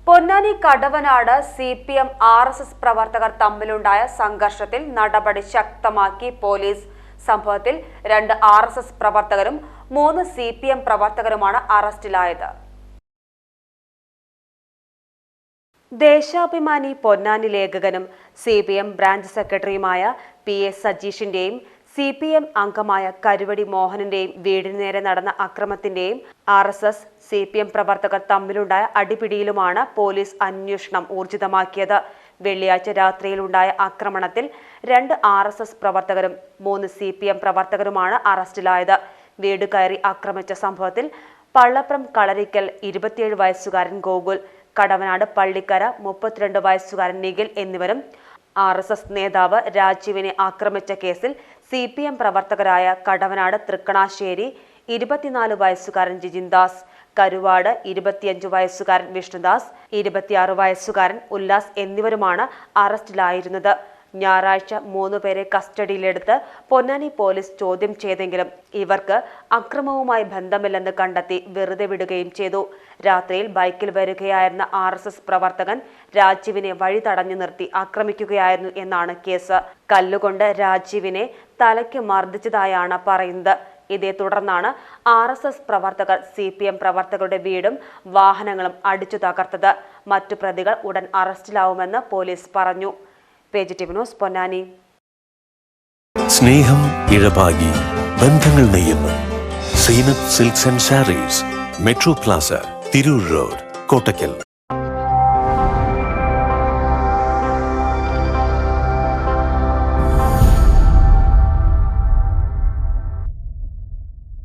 Ponnani Kadavanad CPM RSS പ്രവർത്തകർ തമ്മിലുണ്ടായ സംഘർഷത്തിൽ നടപടി ശക്തമാക്കി പോലീസ്. സംഭവത്തിൽ 2 RSS പ്രവർത്തകരും 3 CPM പ്രവർത്തകരുമാണ് അറസ്റ്റിലായത്. ദേശാഭിമാനി പൊന്നാനി ലേഖകനും CPM ബ്രാഞ്ച് സെക്രട്ടറിയുമായ PS സജീഷിന്റെയും CPM അംഗമായ കരുവടി മോഹനന്റെയും വീടിന് നേരെ നടന്ന അക്രമത്തിന്റെയും RSS CPM പ്രവർത്തകർ തമ്മിലുണ്ടായ അടിപിടിയിലുമാണ് പോലീസ് അന്വേഷണം ഊർജിതമാക്കിയത്. വെള്ളിയാഴ്ച രാത്രിയിലുണ്ടായ ആക്രമണത്തിൽ 2 RSS പ്രവർത്തകരും 3 CPM പ്രവർത്തകരുമാണ് അറസ്റ്റിലായത്. വീട് കയറി ആക്രമിച്ച സംഭവത്തിൽ പള്ളപ്രം കളരിക്കൽ 27 വയസ്സുകാരൻ ഗോകുൽ, കടവനാട് പള്ളിക്കര 32 വയസ്സുകാരൻ നിഖിൽ എന്നിവരും RSS നേതാവ് രാജീവിനെ ആക്രമിച്ച കേസിൽ CPM പ്രവർത്തകരായ കടവനാട് തൃക്കണാശ്ശേരി 24 വയസ്സുകാരൻ ജിജിൻദാസ്, കരുവാട് 25 വയസ്സുകാരൻ വിഷ്ണുദാസ്, 26 വയസ്സുകാരൻ ഉല്ലാസ് എന്നിവരുമാണ് അറസ്റ്റിലായിരുന്നത്. ഞായറാഴ്ച 3 പേരെ കസ്റ്റഡിയിലെടുത്ത് പൊന്നാനി പോലീസ് ചോദ്യം ചെയ്തെങ്കിലും ഇവർക്ക് അക്രമവുമായി ബന്ധമില്ലെന്ന് കണ്ടെത്തി വെറുതെ വിടുകയും ചെയ്തു. രാത്രിയിൽ ബൈക്കിൽ വരികയായിരുന്ന RSS പ്രവർത്തകൻ രാജീവിനെ വഴി തടഞ്ഞു നിർത്തി ആക്രമിക്കുകയായിരുന്നു എന്നാണ് കേസ്. കല്ലുകൊണ്ട് രാജീവിനെ തലയ്ക്ക് മർദ്ദിച്ചതായാണ് പറയുന്നത്. ഇതേ തുടർന്നാണ് RSS പ്രവർത്തകർ CPM പ്രവർത്തകരുടെ വീടും വാഹനങ്ങളും അടിച്ചു തകർത്തത്. മറ്റു പ്രതികൾ ഉടൻ അറസ്റ്റിലാവുമെന്ന് പോലീസ് പറഞ്ഞു. PGTV news Ponnani. സ്നേഹം ഇഴപാകി ബന്ധങ്ങൾ നെയ്യുന്നു. Zeenath silks and sarees, metro plaza, Tirur road, Kottakkal.